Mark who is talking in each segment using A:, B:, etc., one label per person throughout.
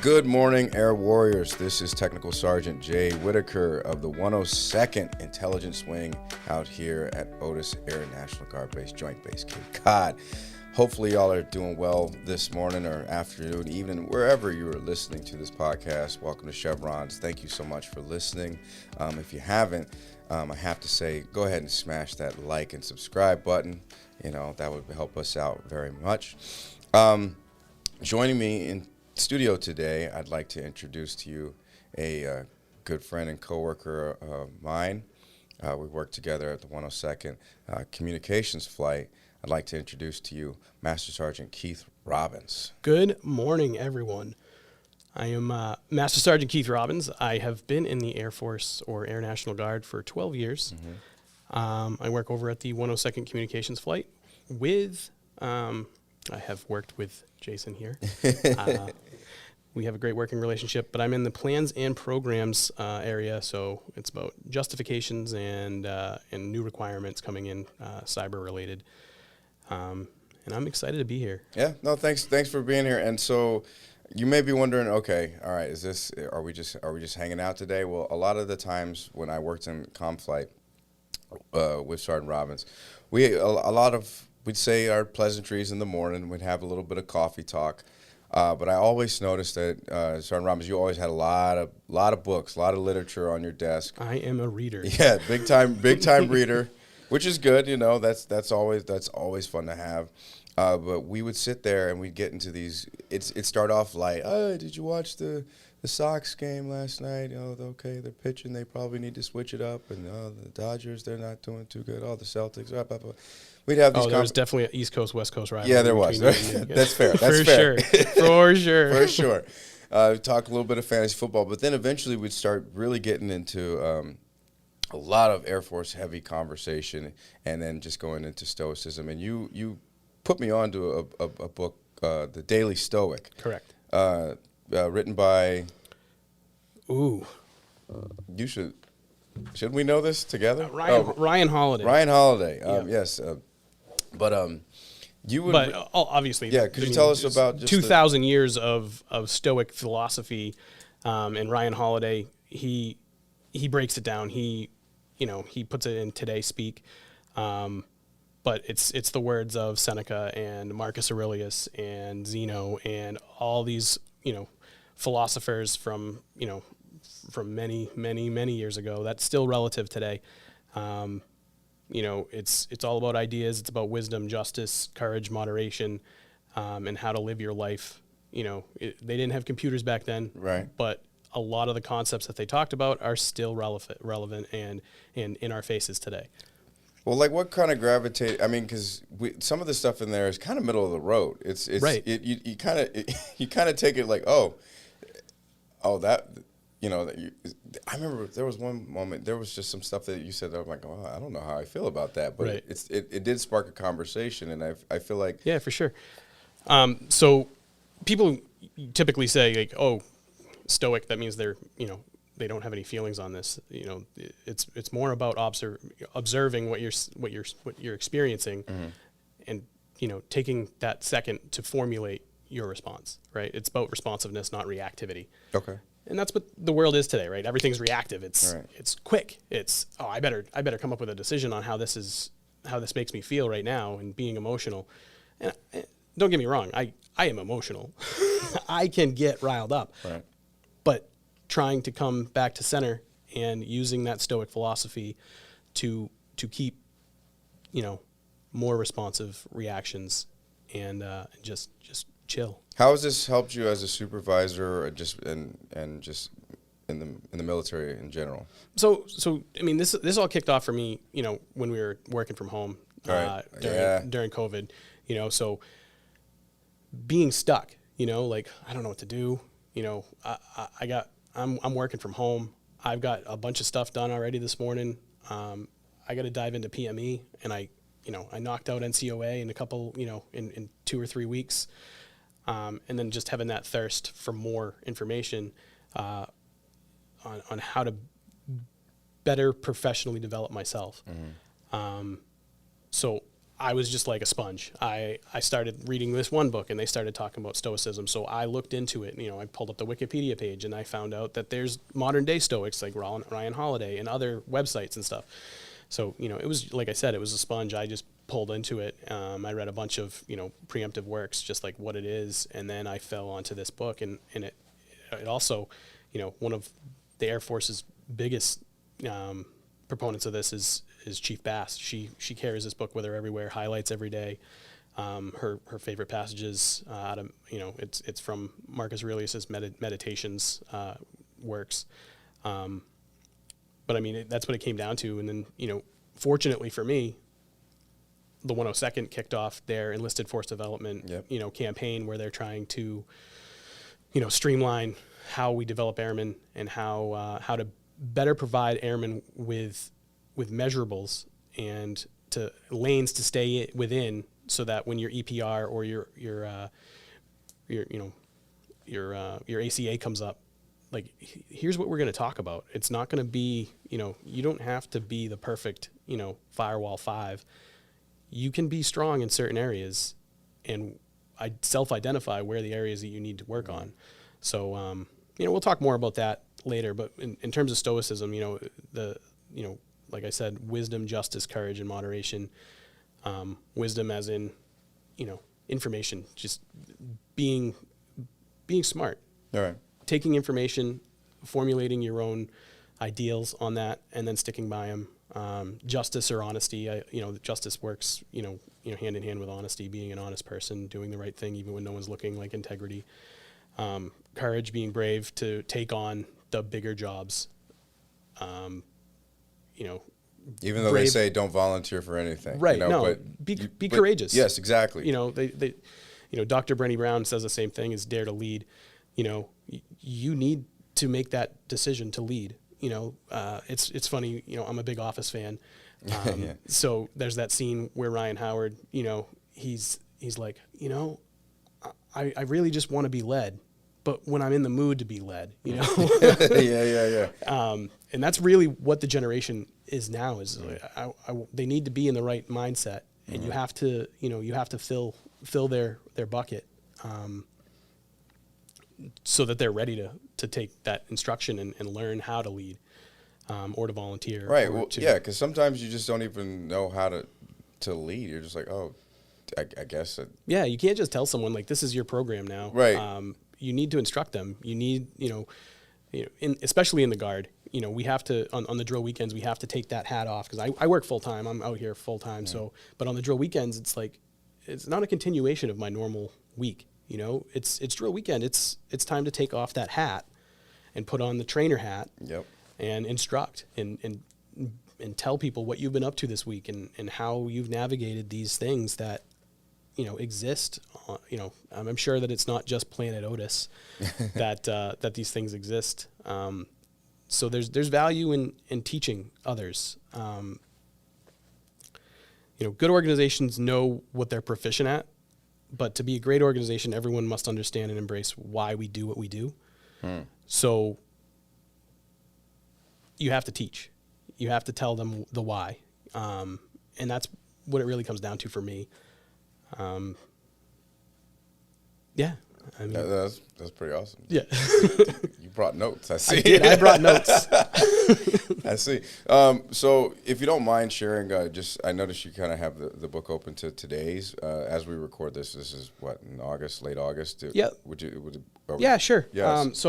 A: Good morning, Air Warriors. This is Technical Sergeant Jay Whittaker of the 102nd Intelligence Wing out here at Otis Air National Guard Base, Joint Base Cape Cod. Hopefully y'all are doing well this morning or afternoon, evening, wherever you are listening to this podcast. Welcome to Chevrons. Thank you so much for listening. If you haven't, I have to say, go ahead and smash that like and subscribe button. You know, that would help us out very much. Joining me in studio today, I'd like to introduce to you a good friend and coworker of mine. We work together at the 102nd Communications Flight. I'd like to introduce to you Master Sergeant Keith Robbins.
B: Good morning, everyone. I am Master Sergeant Keith Robbins. I have been in the Air Force or Air National Guard for 12 years. Mm-hmm. I work over at the 102nd Communications Flight with, I have worked with Jason here. We have a great working relationship, but I'm in the plans and programs area, so it's about justifications and new requirements coming in, cyber related. And I'm excited to be here.
A: Yeah, no, thanks for being here. And so you may be wondering, okay, all right, are we just hanging out today? Well, a lot of the times when I worked in comm flight with Sergeant Robbins, we'd say our pleasantries in the morning. We'd have a little bit of coffee talk. But I always noticed that, Sergeant Robbins, you always had a lot of books, a lot of literature on your desk.
B: I am a reader.
A: Yeah, big time reader, which is good. You know, that's always fun to have. But we would sit there and we'd get into these. It start off like, oh, did you watch the Sox game last night? Oh, okay, they're pitching. They probably need to switch it up. And the Dodgers, they're not doing too good. Oh, the Celtics, blah, blah, blah. We'd have these.
B: There was definitely an East Coast, West Coast rivalry.
A: Yeah, there was. That's fair. That's
B: For
A: fair.
B: For sure.
A: For sure. Talk a little bit of fantasy football, but then eventually we'd start really getting into a lot of Air Force heavy conversation, and then just going into stoicism. And you put me on to a book, The Daily Stoic.
B: Correct.
A: Written by.
B: Ooh.
A: You should. Should we know this together?
B: Ryan Holiday.
A: Ryan Holiday.
B: Yeah.
A: Yes. But you would.
B: But obviously.
A: Yeah. Could you tell us about just
B: 2,000 years of Stoic philosophy, and Ryan Holiday, he breaks it down. He puts it in today speak, but it's the words of Seneca and Marcus Aurelius and Zeno and all these philosophers from many years ago that's still relative today. It's all about ideas. It's about wisdom, justice, courage, moderation, and how to live your life. They didn't have computers back then,
A: right? But
B: a lot of the concepts that they talked about are still relevant and in our faces today.
A: Well, like what kind of gravitate? I mean, because some of the stuff in there is kind of middle of the road. It's
B: right.
A: You kind of take it like, that. I remember there was one moment, there was just some stuff that you said that I'm like, oh, I don't know how I feel about that. But
B: right.
A: it did spark a conversation, and I feel like.
B: Yeah, for sure. So people typically say, like, oh, stoic, that means they don't have any feelings on this. It's more about observing what you're experiencing, mm-hmm. and, taking that second to formulate your response, right? It's about responsiveness, not reactivity.
A: Okay.
B: And that's what the world is today, right? Everything's reactive. It's
A: right.
B: It's quick. It's I better come up with a decision on how this makes me feel right now, and being emotional. And don't get me wrong, I am emotional. I can get riled up.
A: Right.
B: But trying to come back to center and using that Stoic philosophy to keep more responsive reactions and just chill.
A: How has this helped you as a supervisor, or just in the military in general?
B: So I mean, this all kicked off for me, when we were working from home during COVID. So being stuck, like I don't know what to do. I'm working from home. I've got a bunch of stuff done already this morning. I got to dive into PME, and I knocked out NCOIC in a couple, in 2 or 3 weeks. And then just having that thirst for more information on how to better professionally develop myself. Mm-hmm. So I was just like a sponge. I started reading this one book and they started talking about stoicism. So I looked into it. I pulled up the Wikipedia page and I found out that there's modern day Stoics like Ryan Holiday and other websites and stuff. So, it was, like I said, it was a sponge. I just pulled into it. I read a bunch of, preemptive works, just like what it is. And then I fell onto this book and it also, one of the Air Force's biggest proponents of this is Chief Bass. She carries this book with her everywhere, highlights every day. Her favorite passages out of it's from Marcus Aurelius's Meditations works. But I mean that's what it came down to. And then fortunately for me, the 102nd kicked off their enlisted force development campaign where they're trying to streamline how we develop airmen and how to better provide airmen with measurables and to lanes to stay within, so that when your EPR or your ACA comes up, like here's what we're going to talk about. It's not going to be you don't have to be the perfect firewall 5. You can be strong in certain areas, and I self-identify where the areas that you need to work on. So we'll talk more about that later. But in terms of stoicism, like I said, wisdom, justice, courage, and moderation. Wisdom as in, information, just being smart.
A: All right.
B: Taking information, formulating your own ideals on that, and then sticking by them. Justice or honesty, justice works, hand in hand with honesty, being an honest person, doing the right thing even when no one's looking, like integrity. Courage, being brave to take on the bigger jobs.
A: Even though they say don't volunteer for anything,
B: right? But be courageous.
A: Yes, exactly.
B: They Dr. Brené Brown says the same thing: is dare to lead. You need to make that decision to lead. It's funny. I'm a big Office fan.
A: Yeah.
B: So there's that scene where Ryan Howard, he's like, I really just want to be led, but when I'm in the mood to be led,
A: Yeah.
B: And that's really what the generation is now. Is they need to be in the right mindset, and you have to fill their bucket, so that they're ready to take that instruction and learn how to lead, or to volunteer.
A: Right. Well, because sometimes you just don't even know how to lead. You're just like, oh, I guess.
B: Yeah, you can't just tell someone like this is your program now.
A: Right.
B: You need to instruct them. You need especially in the Guard. We have to on the drill weekends. We have to take that hat off because I work full time. I'm out here full time. Yeah. So, but on the drill weekends, it's like it's not a continuation of my normal week. It's drill weekend. It's time to take off that hat and put on the trainer hat.
A: Yep. And
B: instruct and tell people what you've been up to this week and how you've navigated these things that exist. I'm sure that it's not just Planet Otis that these things exist. So there's value in teaching others. Good organizations know what they're proficient at, but to be a great organization, everyone must understand and embrace why we do what we do. So you have to teach. You have to tell them the why. And that's what it really comes down to for me. Yeah. I mean,
A: that's pretty awesome.
B: Yeah.
A: You brought notes. I see.
B: I did. I brought notes.
A: I see. So if you don't mind sharing, I noticed you kind of have the book open to today's, as we record this. This is what, in August, late August?
B: Yeah. Yeah, sure.
A: Yes.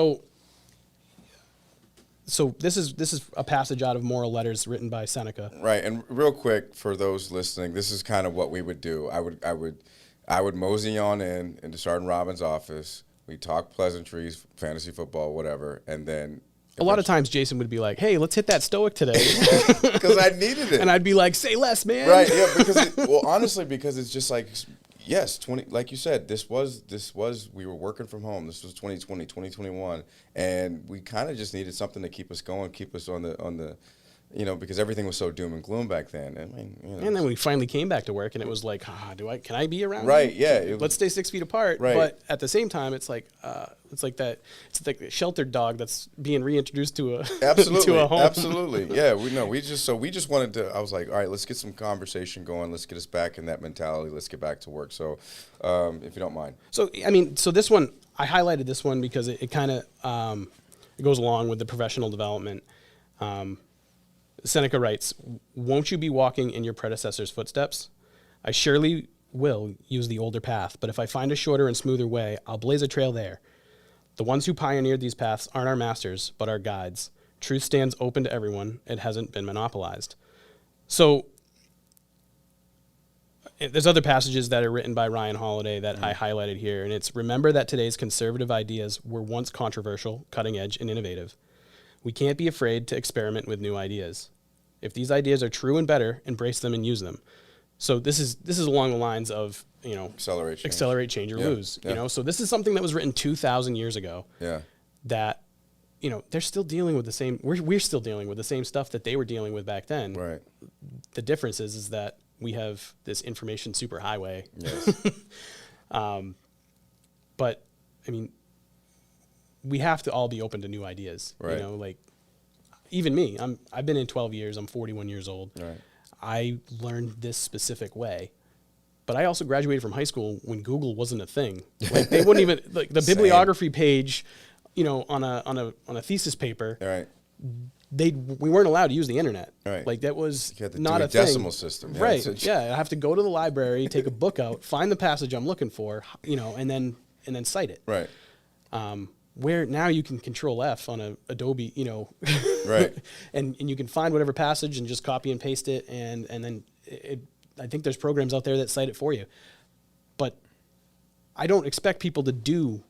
B: So this is a passage out of Moral Letters written by Seneca.
A: Right. And real quick for those listening, this is kind of what we would do. I would mosey on into Sergeant Robbins' office. We talk pleasantries, fantasy football, whatever, and then
B: a lot of times Jason would be like, "Hey, let's hit that Stoic today,"
A: because I needed it,
B: and I'd be like, "Say less, man."
A: Right? Yeah. Because honestly, because it's just like, yes, 20. Like you said, this was we were working from home. This was 2020, 2021, and we kind of just needed something to keep us going, keep us on the you know, because everything was so doom and gloom back then. I mean, you know,
B: And then we finally came back to work, and it was like, can I be around?
A: Right,
B: you?
A: yeah.
B: Let's stay 6 feet apart.
A: Right.
B: But at the same time, it's like the sheltered dog that's being reintroduced to a
A: absolutely,
B: to a home.
A: absolutely, yeah. We just wanted to. I was like, all right, let's get some conversation going. Let's get us back in that mentality. Let's get back to work. So, if you don't mind.
B: So I mean, so this one I highlighted this one because it kind of it goes along with the professional development. Seneca writes, "Won't you be walking in your predecessor's footsteps? I surely will use the older path, but if I find a shorter and smoother way, I'll blaze a trail there. The ones who pioneered these paths aren't our masters, but our guides. Truth stands open to everyone. It hasn't been monopolized." So there's other passages that are written by Ryan Holiday that I highlighted here, and it's, remember that today's conservative ideas were once controversial, cutting edge, and innovative. We can't be afraid to experiment with new ideas. If these ideas are true and better, embrace them and use them. So this is along the lines of, you know, accelerate, change, or lose.
A: Yeah.
B: You know, so this is something that was written 2,000 years ago.
A: Yeah.
B: That, you know, they're still dealing with the same. We're still dealing with the same stuff that they were dealing with back then.
A: Right.
B: The difference is that we have this information superhighway.
A: Yes.
B: But I mean, we have to all be open to new ideas.
A: Right.
B: You know, like even me, I've been in 12 years. I'm 41 years old.
A: Right.
B: I learned this specific way, but I also graduated from high school when Google wasn't a thing. Like they wouldn't even like the bibliography page, you know, on a thesis paper.
A: Right.
B: We weren't allowed to use the internet.
A: Right.
B: Like that was
A: You had to
B: not
A: do
B: a
A: decimal
B: thing.
A: system. Yeah,
B: Right.
A: that's
B: Yeah. I have to go to the library, take a book out, find the passage I'm looking for, you know, and then cite it.
A: Right.
B: Where now you can Control F on a Adobe, you know,
A: Right.
B: and you can find whatever passage and just copy and paste it, and then I think there's programs out there that cite it for you. But I don't expect people to do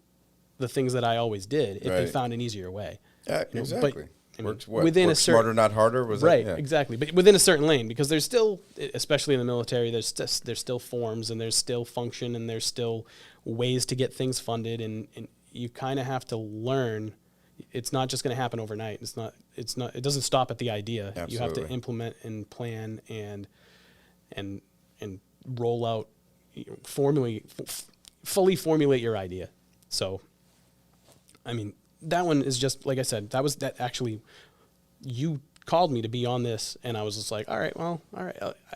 B: the things that I always did if they
A: Right.
B: found an easier way.
A: Yeah,
B: You know,
A: exactly.
B: but, I mean,
A: Work
B: within a certain
A: smarter, not harder. Was
B: right,
A: that? Yeah.
B: exactly. But within a certain lane, because there's still, especially in the military, there's still forms and there's still function and there's still ways to get things funded, and you kind of have to learn. It's not just going to happen overnight. It doesn't stop at the idea.
A: Absolutely.
B: You have to implement and plan and roll out, fully formulate your idea. So, I mean, that one is just, like I said, that actually, you called me to be on this, and I was just like, all right,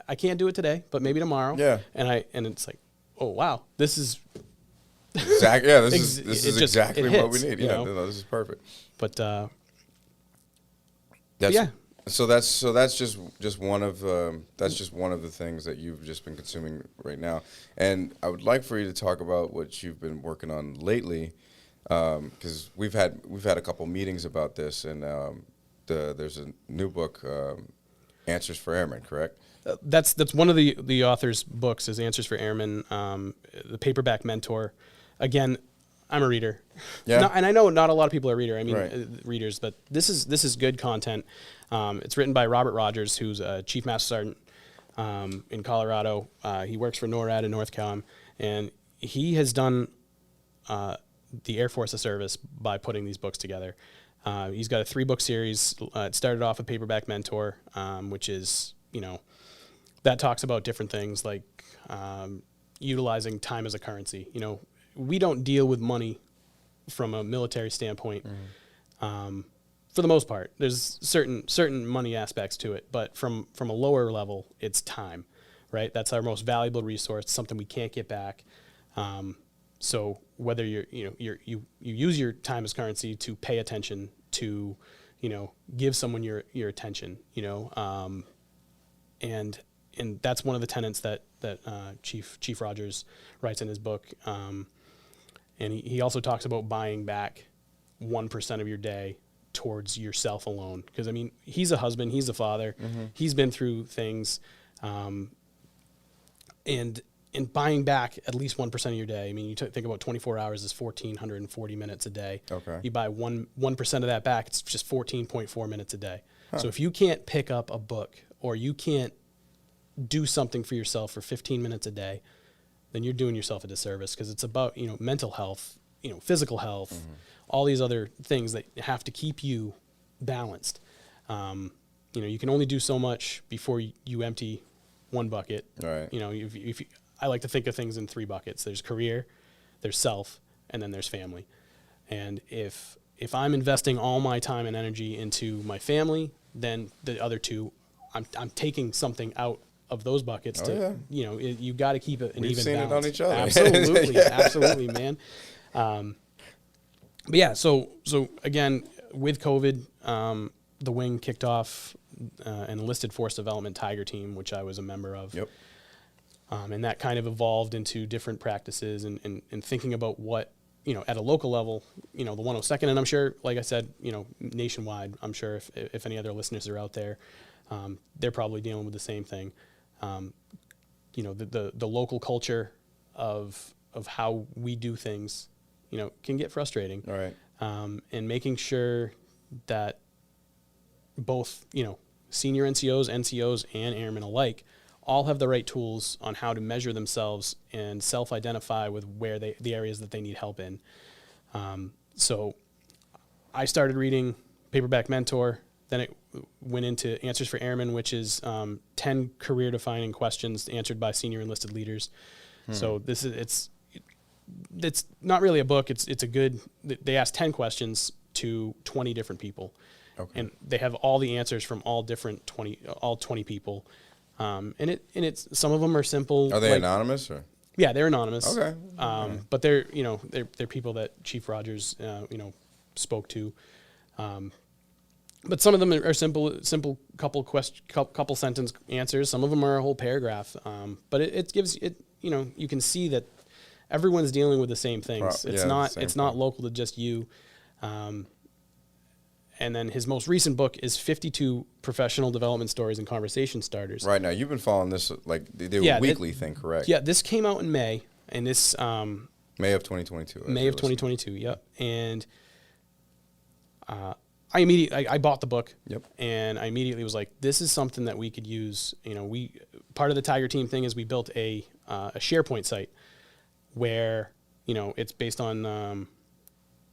B: I can't do it today, but maybe tomorrow.
A: Yeah.
B: And it's like, oh wow, this is
A: Exactly. Yeah. This is
B: just-
A: exactly
B: it
A: what
B: hits,
A: we need.
B: you
A: Yeah.
B: know?
A: No, this is perfect.
B: but
A: That's,
B: yeah.
A: So that's just one of the things that you've just been consuming right now, and I would like for you to talk about what you've been working on lately, because we've had a couple meetings about this, and there's a new book, Answers for Airmen, correct?
B: That's one of the author's books is Answers for Airmen, the paperback mentor. Again, I'm a reader.
A: Yeah.
B: And I know not a lot of people are readers,
A: Right.
B: readers, but this is good content. It's written by Robert Rogers, who's a Chief Master Sergeant in Colorado. He works for NORAD and NORTHCOM, and he has done the Air Force a service by putting these books together. He's got a 3-book series. It started off with Paperback Mentor, which is, you know, that talks about different things like utilizing time as a currency. You know, we don't deal with money from a military standpoint. For the most part, there's certain money aspects to it, but from a lower level, it's time, right? That's our most valuable resource, something we can't get back. So whether you use your time as currency to pay attention, to, you know, give someone your attention, you know, and that's one of the tenets that Chief Rogers writes in his book. And he also talks about buying back 1% of your day towards yourself alone. Because, I mean, he's a husband, he's a father, he's been through things, and buying back at least 1% of your day. I mean, you think about 24 hours is 1,440 minutes a day.
A: Okay.
B: You buy 1% of that back, it's just 14.4 minutes a day. So if you can't pick up a book, or you can't do something for yourself for 15 minutes a day, then you're doing yourself a disservice, because it's about, you know, mental health, you know, physical health, all these other things that have to keep you balanced. you can only do so much before you empty one bucket.
A: Right.
B: I like to think of things in 3 buckets. There's career, there's self, and then there's family. And if I'm investing all my time and energy into my family, then the other 2, I'm taking something out of those buckets you got to keep it an
A: We've
B: even
A: seen
B: balance.
A: it on each other.
B: Absolutely. Absolutely, man. But yeah, so again, with COVID, the wing kicked off an enlisted force development Tiger team, which I was a member of.
A: Yep.
B: And that kind of evolved into different practices and thinking about what, at a local level, the 102nd, and I'm sure, like I said, nationwide, I'm sure if any other listeners are out there, they're probably dealing with the same thing. The local culture of how we do things, can get frustrating.
A: All right.
B: And making sure that both, senior NCOs, and airmen alike all have the right tools on how to measure themselves and self-identify with where the areas that they need help in. So I started reading Paperback Mentor, then it went into Answers for Airmen, which is 10 career-defining questions answered by senior enlisted leaders. So it's not really a book. It's a good. They ask 10 questions to 20 different people, and they have all the answers from all 20 people. And it's some of them are simple.
A: Are they anonymous or?
B: Yeah, they're anonymous.
A: Okay.
B: But they're people that Chief Rogers spoke to. But some of them are simple couple sentence answers. Some of them are a whole paragraph. But it gives it. You can see that everyone's dealing with the same things. It's not local to just you. And then his most recent book is 52 professional development stories and conversation starters.
A: Right now, you've been following this they were weekly thing, correct?
B: Yeah, this came out in May, and this
A: May of 2022.
B: May of 2022. Yep, and I bought the book. Yep, and I immediately was like, this is something that we could use. Part of the Tiger Team thing is we built a SharePoint site where it's based on.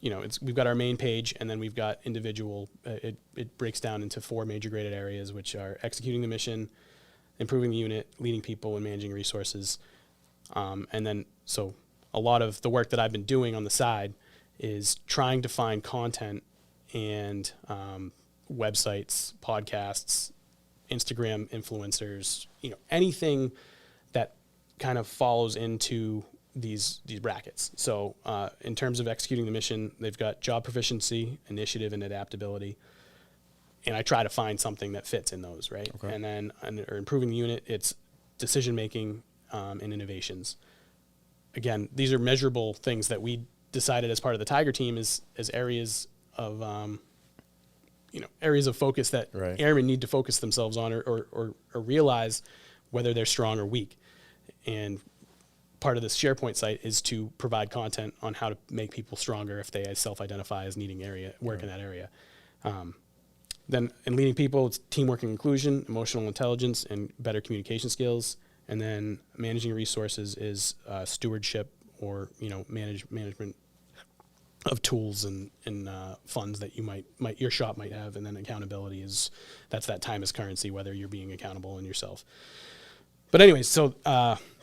B: We've got our main page, and then we've got individual. It breaks down into 4 major graded areas, which are executing the mission, improving the unit, leading people, and managing resources. And then, so a lot of the work that I've been doing on the side is trying to find content and websites, podcasts, Instagram influencers, anything that kind of follows into these brackets. So in terms of executing the mission, they've got job proficiency, initiative, and adaptability. And I try to find something that fits in those, right? Okay. And then or improving the unit, it's decision making and innovations. Again, these are measurable things that we decided as part of the Tiger Team as areas of areas of focus that airmen need to focus themselves on or realize whether they're strong or weak. And part of this SharePoint site is to provide content on how to make people stronger if they self-identify as needing work in that area. Then in leading people, it's teamwork and inclusion, emotional intelligence, and better communication skills. And then managing resources is stewardship or management of tools and funds that your shop might have. And then accountability that's that time is currency, whether you're being accountable in yourself. But anyways, so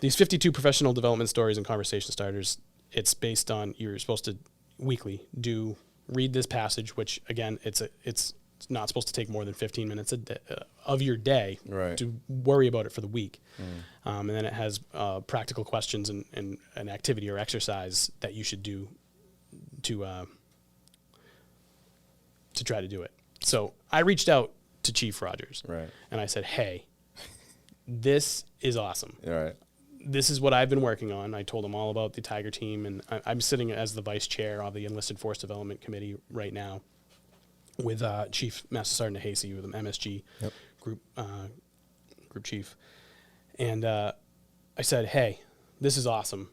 B: these 52 professional development stories and conversation starters, it's based on, you're supposed to weekly read this passage, which again, it's not supposed to take more than 15 minutes of your day to worry about it for the week. And then it has practical questions and an activity or exercise that you should do to try to do it. So I reached out to Chief Rogers and I said, hey, this is awesome. This is what I've been working on. I told him all about the Tiger Team, and I'm sitting as the vice chair of the Enlisted Force Development Committee right now with Chief Master Sergeant Hasey, with the MSG group chief. And I said, hey, this is awesome.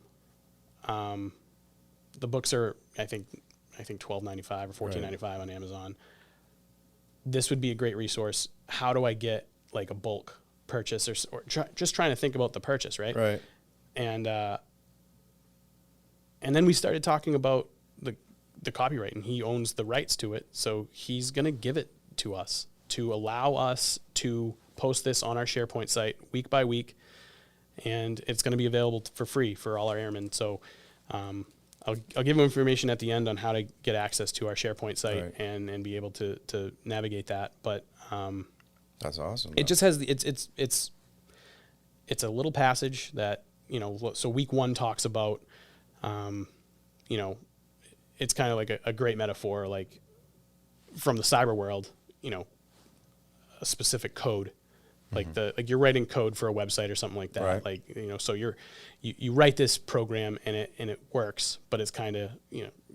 B: The books are, I think $12.95 or $14.95 on Amazon. This would be a great resource. How do I get like a bulk purchase or just trying to think about the purchase, right? And then we started talking about the copyright, and he owns the rights to it, so he's going to give it to us to allow us to post this on our SharePoint site week by week, and it's going to be available for free for all our airmen. So I'll give them information at the end on how to get access to our SharePoint site
A: Right.
B: and be able to navigate that. But
A: That's awesome.
B: it just has it's a little passage that, you know, so week 1 talks about, you know, it's kind of like a great metaphor, like from the cyber world, you know, a specific code, like like you're writing code for a website or something like that.
A: Right.
B: Like, you know, so you write this program and it works, but it's kind of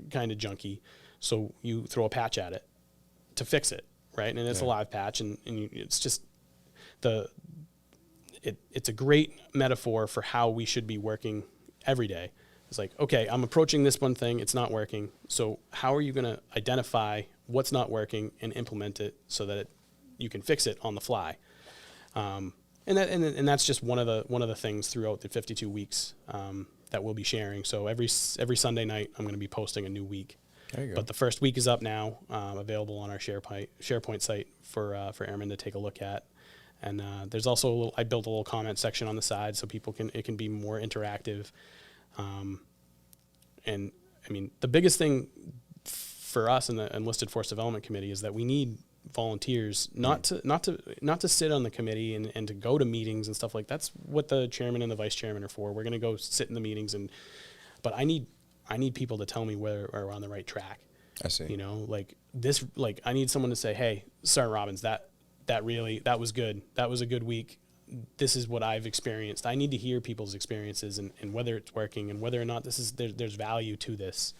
B: junky. So you throw a patch at it to fix it. Right. And it's a live patch it's just it's a great metaphor for how we should be working every day. It's like, okay, I'm approaching this one thing, it's not working. So how are you going to identify what's not working and implement it so that you can fix it on the fly? And that's just one of the things throughout the 52 weeks that we'll be sharing. So every Sunday night, I'm going to be posting a new week.
A: There you go.
B: But the first week is up now, available on our SharePoint site for airmen to take a look at. And there's also I built a little comment section on the side so it can be more interactive. And I mean, the biggest thing for us in the Enlisted Force Development Committee is that we need volunteers, not to sit on the committee and to go to meetings and stuff like that. That's what the chairman and the vice chairman are for. We're going to go sit in the meetings but I need people to tell me whether we're on the right track.
A: I see.
B: You know, like I need someone to say, hey, Sergeant Robbins, that was good. That was a good week. This is what I've experienced. I need to hear people's experiences and whether it's working and whether or not there's value to this.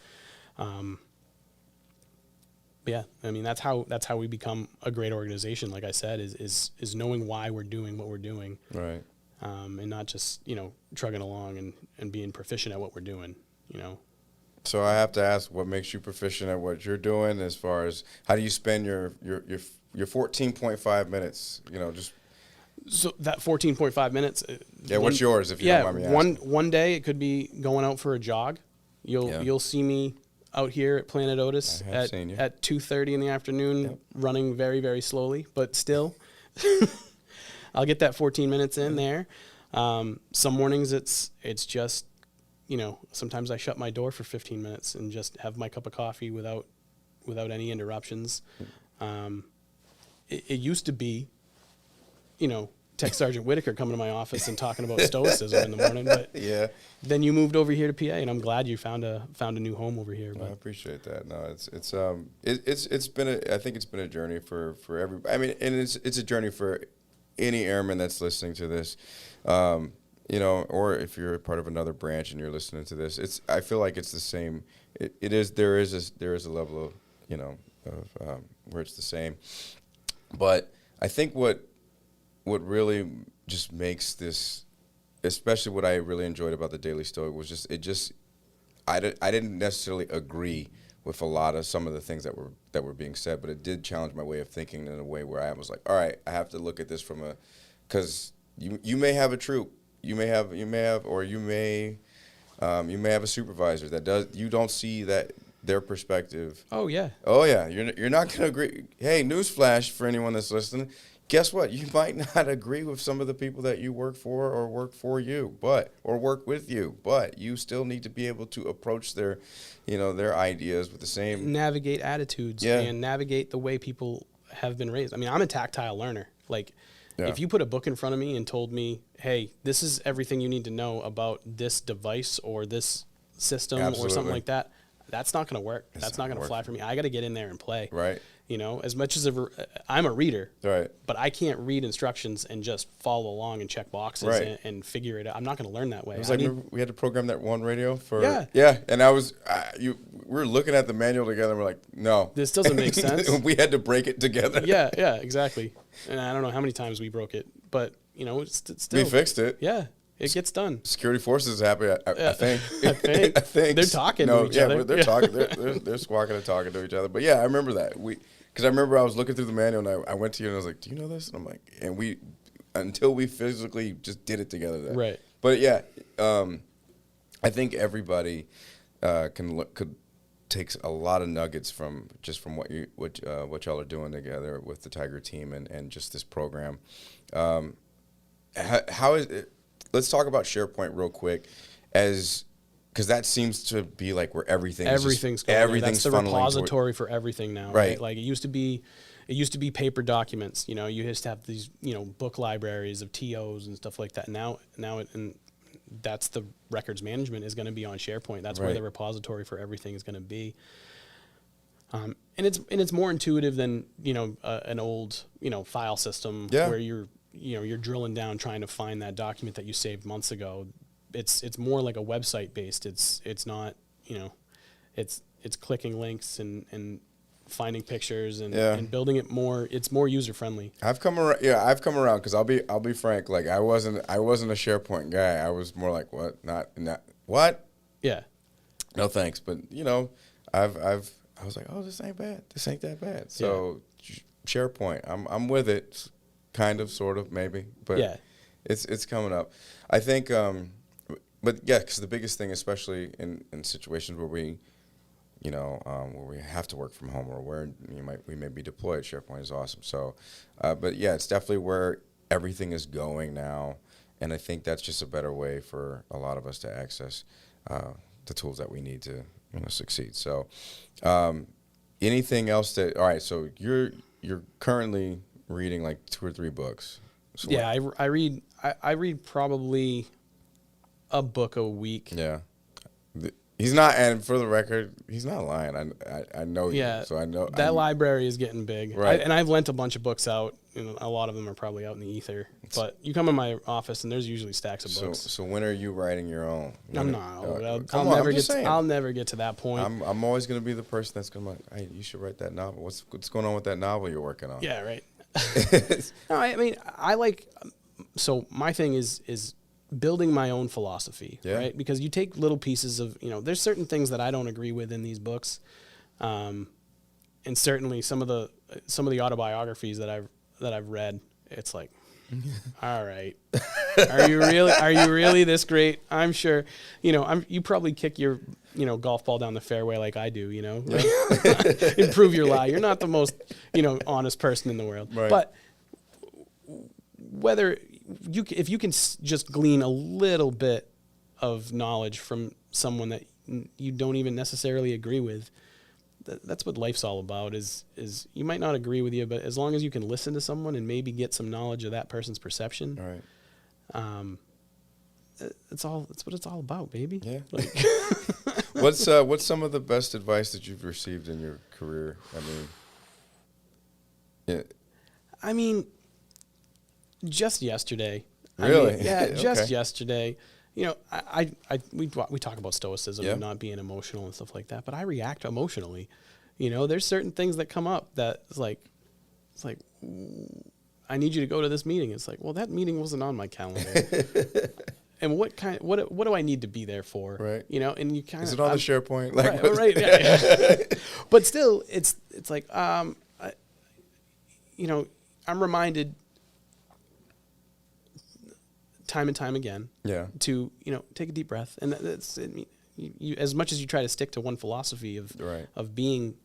B: Yeah, I mean, that's how we become a great organization. Like I said, is knowing why we're doing what we're doing.
A: Right.
B: And not just, you know, trugging along and being proficient at what we're doing, you know.
A: So I have to ask, what makes you proficient at what you're doing? As far as how do you spend your 14.5 minutes? You know, just
B: so that 14.5 minutes.
A: What's yours? If you don't mind me asking.
B: one day it could be going out for a jog. You'll see me out here at Planet Otis at 2:30 in the afternoon, running very, very slowly, but still, I'll get that 14 minutes in there. Some mornings it's just, you know, sometimes I shut my door for 15 minutes and just have my cup of coffee without any interruptions. It used to be, you know, Tech Sergeant Whittaker coming to my office and talking about stoicism in the morning, but then you moved over here to PA, and I'm glad you found a new home over here.
A: I appreciate that. No, it's been I think it's been a journey for everybody. I mean, and it's a journey for any airman that's listening to this. You know, or if you're a part of another branch and you're listening to this, I feel like it's the same. There is a level of, you know, of where it's the same. But I think what really just makes this, especially what I really enjoyed about the Daily Stoic, was I didn't necessarily agree with a lot of some of the things that were being said, but it did challenge my way of thinking in a way where I was like, all right, I have to look at this because you may have a troop. You may have a supervisor that does. You don't see their perspective.
B: Oh yeah.
A: You're not going to agree. Hey, newsflash for anyone that's listening. Guess what? You might not agree with some of the people that you work for or work for you, or work with you, but you still need to be able to approach their ideas with the same.
B: Navigate attitudes and navigate the way people have been raised. I mean, I'm a tactile learner. Like, if you put a book in front of me and told me, hey, this is everything you need to know about this device or this system or something like that, that's not going to work. That's not going to fly for me. I got to get in there and play.
A: Right.
B: You know, as much as I'm a reader,
A: right,
B: but I can't read instructions and just follow along and check boxes and figure it out. I'm not going to learn that way.
A: It was we had to program that one radio for and we were looking at the manual together and we're like, no,
B: this doesn't make sense.
A: We had to break it together.
B: Yeah, exactly. And I don't know how many times we broke it, but you know, it's still
A: we fixed it.
B: Yeah. It gets done.
A: Security forces is happy. I think.
B: I think they're talking to each other.
A: They're talking. They're squawking and talking to each other. But yeah, I remember that. Because I remember I was looking through the manual and I went to you and I was like, "Do you know this?" And I'm like, until we physically just did it together.
B: Right.
A: But yeah, I think everybody could takes a lot of nuggets from what y'all are doing together with the Tiger team and just this program. How is it? Let's talk about SharePoint real quick, because that seems to be like where everything's going.
B: That's the repository for everything now, right? Like it used to be paper documents. You used to have these book libraries of TOs and stuff like that. Now that's the records management is going to be on SharePoint. That's where the repository for everything is going to be. And it's more intuitive than an old file system where you're drilling down trying to find that document that you saved months ago. It's more like a website based. It's not it's clicking links and finding pictures and building it more. It's more user friendly.
A: I've come around because I'll be frank. Like I wasn't a SharePoint guy. I was more like what not what.
B: Yeah.
A: No thanks, but I was like, oh, this ain't bad. This ain't that bad. So SharePoint, I'm with it, kind of, sort of, maybe, but it's coming up. I think, but yeah, because the biggest thing, especially in situations where we have to work from home or where we may be deployed, SharePoint is awesome. So, but yeah, it's definitely where everything is going now, and I think that's just a better way for a lot of us to access the tools that we need to succeed. So, anything else all right, so you're currently reading like 2 or 3 books. So
B: I read probably a book a week.
A: Yeah. He's not, and for the record, he's not lying. I know you, so I know.
B: That library is getting big.
A: Right.
B: And I've lent a bunch of books out. A lot of them are probably out in the ether. But you come in my office, and there's usually stacks of books.
A: So when are you writing your own?
B: I'm not. I'll never get to that point.
A: I'm always going to be the person that's going to be like, hey, you should write that novel. What's going on with that novel you're working on?
B: Yeah, right. No, I mean, so my thing is building my own philosophy, right? Because you take little pieces of, there's certain things that I don't agree with in these books. And certainly some of the autobiographies that I've read, it's like, all right, are you really this great? I'm sure, you probably kick your, golf ball down the fairway like I do, improve your lie. You're not the most, honest person in the world,
A: right.
B: But if you can just glean a little bit of knowledge from someone that you don't even necessarily agree with, that's what life's all about. Is you might not agree with you, but as long as you can listen to someone and maybe get some knowledge of that person's perception,
A: right.
B: That's what it's all about, baby.
A: Yeah. Like what's some of the best advice that you've received in your career?
B: I mean, just yesterday.
A: Really?
B: Just yesterday. We talk about stoicism and not being emotional and stuff like that, but I react emotionally. There's certain things that come up that it's like, I need you to go to this meeting. It's like, well, that meeting wasn't on my calendar. And what do I need to be there for?
A: Right.
B: And you kind of,
A: is it on the SharePoint?
B: Like, right. Yeah. But still, it's like, I'm reminded time and time again to take a deep breath, and that's you, as much as you try to stick to one philosophy of being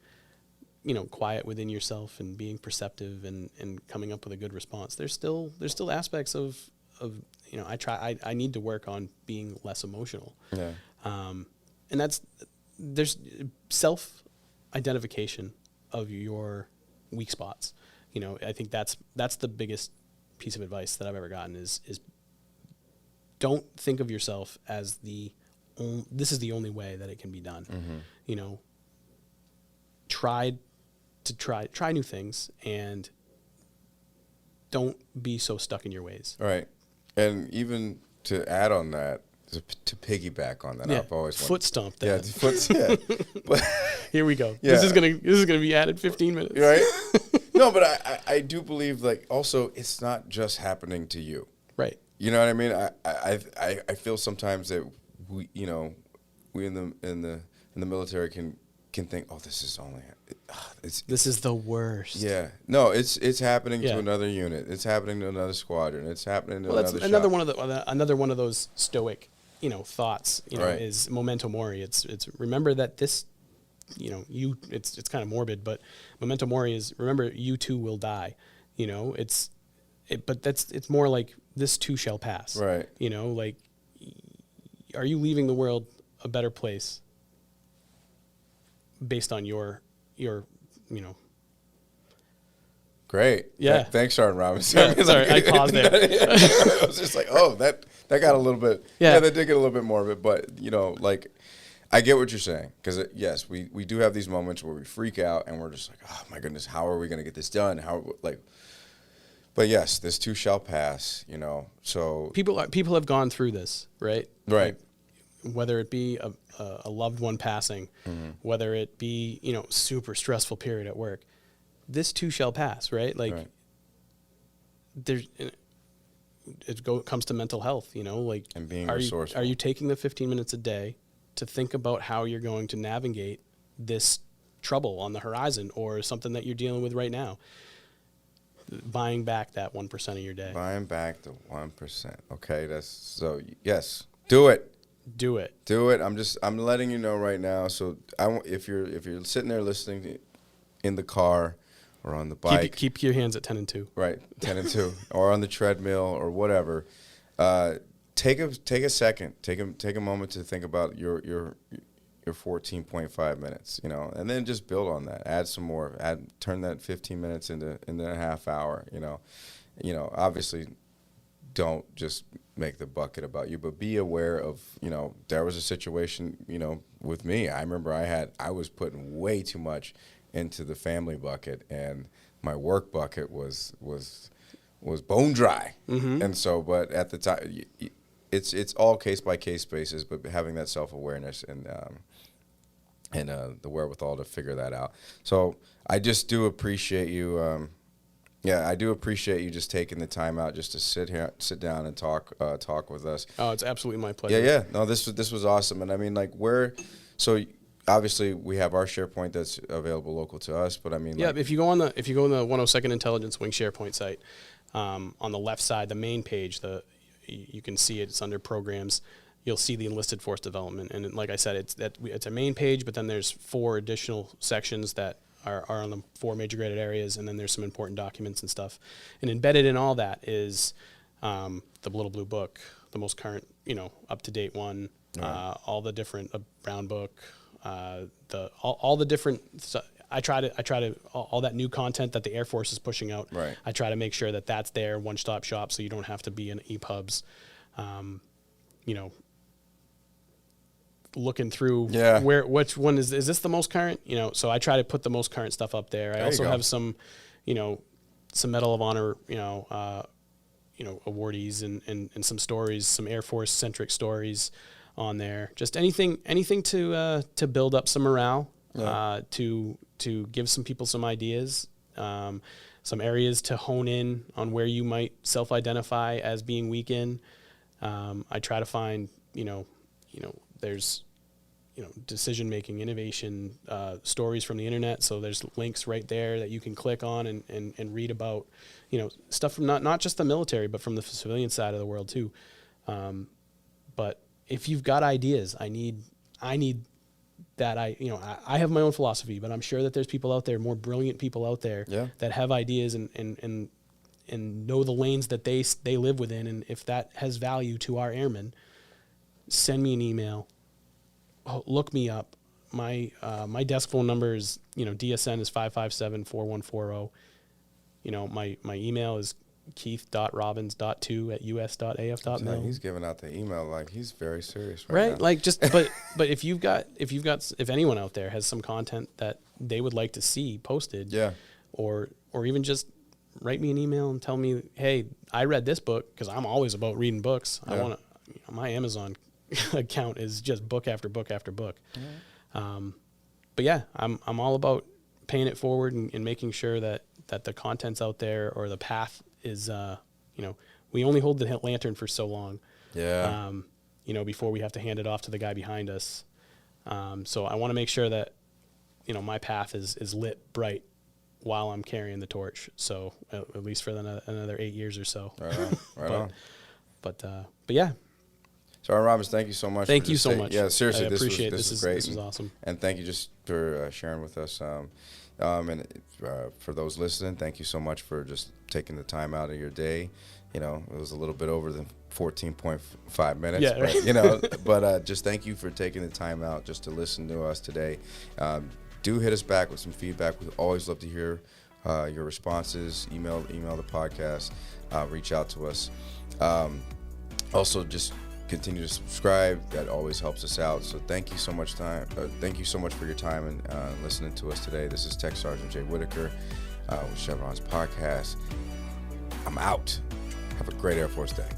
B: quiet within yourself and being perceptive and coming up with a good response, there's still aspects of I need to work on being less emotional, and there's self identification of your weak spots. I think that's the biggest piece of advice that I've ever gotten is don't think of yourself as this is the only way that it can be done. Mm-hmm. Try new things and don't be so stuck in your ways.
A: Right. And even to add on that, to piggyback on that, I've always
B: foot stomp that.
A: But
B: here we go. Yeah. This is gonna be added 15 minutes.
A: Right. No, but I do believe also it's not just happening to you.
B: Right.
A: You know what I mean? I feel sometimes that we in the military can think, oh, this is only
B: this is the worst.
A: Yeah. No, it's happening to another unit. It's happening to another squadron. It's happening to another shop.
B: Another one of those stoic, thoughts,
A: right.
B: is Memento Mori. It's remember that this it's kind of morbid, but Memento Mori is, remember, you too will die. But it's more like this too shall pass.
A: Right.
B: Like, are you leaving the world a better place based on your
A: Great.
B: Yeah.
A: Thanks, Sergeant Robbins.
B: Yeah, sorry, I paused there.
A: I was just like, oh, that got a little bit.
B: Yeah.
A: That did get a little bit morbid, but like, I get what you're saying, because yes, we do have these moments where we freak out and we're just like, oh my goodness, how are we going to get this done? But yes, this too shall pass. So
B: people have gone through this, right?
A: Right.
B: Like, whether it be a loved one passing, whether it be super stressful period at work, this too shall pass, right? Like, there's. Comes to mental health, like,
A: and being
B: resourceful. Are you taking the 15 minutes a day to think about how you're going to navigate this trouble on the horizon or something that you're dealing with right now? Buying back that 1% of your day.
A: Buying back the 1%. Okay, yes, do it.
B: Do it.
A: Do it. I'm letting you know right now. So if you're sitting there listening in the car or on the bike,
B: keep your hands at 10 and 2.
A: Right, 10 and 2, or on the treadmill or whatever. Take a second. Take a moment to think about your 14.5 minutes, and then just build on that. Add some more. Turn that 15 minutes into a half hour. Obviously, don't just make the bucket about you, but be aware of. There was a situation, with me. I remember I was putting way too much into the family bucket, and my work bucket was bone dry. And so, but at the time, it's all case by case basis, but having that self-awareness and the wherewithal to figure that out. So I just do appreciate you. I do appreciate you just taking the time out just to sit down and talk with us.
B: Oh, it's absolutely my pleasure.
A: Yeah. No, this was awesome. And I mean, like, so obviously we have our SharePoint that's available local to us, but I mean,
B: if you go on the 102nd Intelligence Wing SharePoint site, on the left side, the main page, you can see it's under programs. You'll see the enlisted force development, and like I said, it's a main page, but then there's 4 additional sections that are on the 4 major graded areas, and then there's some important documents and stuff. And embedded in all that is the Little Blue Book, the most current, up to date one, all the different Brown Book, all the different. I try to all that new content that the Air Force is pushing out.
A: Right.
B: I try to make sure that that's there, one-stop shop, so you don't have to be in EPUBs, looking through which one is this the most current? So I try to put the most current stuff up there. I also have some Medal of Honor, awardees and some stories, some Air Force centric stories on there. Just anything to build up some morale. To give some people some ideas, some areas to hone in on where you might self-identify as being weak in. I try to find, there's, decision-making, innovation, stories from the internet. So there's links right there that you can click on and read about, stuff from not just the military, but from the civilian side of the world too. But if you've got ideas, I need that I have my own philosophy, but I'm sure that there's people out there, more brilliant people out there that have ideas and know the lanes that they live within. And if that has value to our airmen, send me an email, look me up. My desk phone number is, DSN is 557-4140. My email is keith.robbins.2@us.af.mil.
A: He's giving out the email like he's very serious right now.
B: Like but if anyone out there has some content that they would like to see posted, or even just write me an email and tell me, hey, I read this book, because I'm always about reading books. I want to. My Amazon account is just book after book after book. But yeah, I'm all about paying it forward and making sure that the content's out there, or the path is, we only hold the lantern for so long. Before we have to hand it off to the guy behind us. So I want to make sure that, my path is lit bright while I'm carrying the torch. So at least for another 8 years or so.
A: Right on.
B: But yeah.
A: Sergeant Robbins, thank you so much.
B: Thank you so much.
A: Yeah, seriously,
B: I appreciate
A: this was great.
B: This was awesome.
A: And thank you just for sharing with us. And for those listening, thank you so much for just taking the time out of your day. You know, it was a little bit over the 14.5 minutes,
B: Yeah, right.
A: but, you know, but just thank you for taking the time out just to listen to us today. Do hit us back with some feedback. We always love to hear your responses. Email the podcast. Reach out to us. Also, just continue to subscribe. That always helps us out. So thank you so much thank you so much for your time and listening to us today. This is Tech Sergeant Jay Whittaker with Chevrons Podcast. I'm out. Have a great Air Force Day.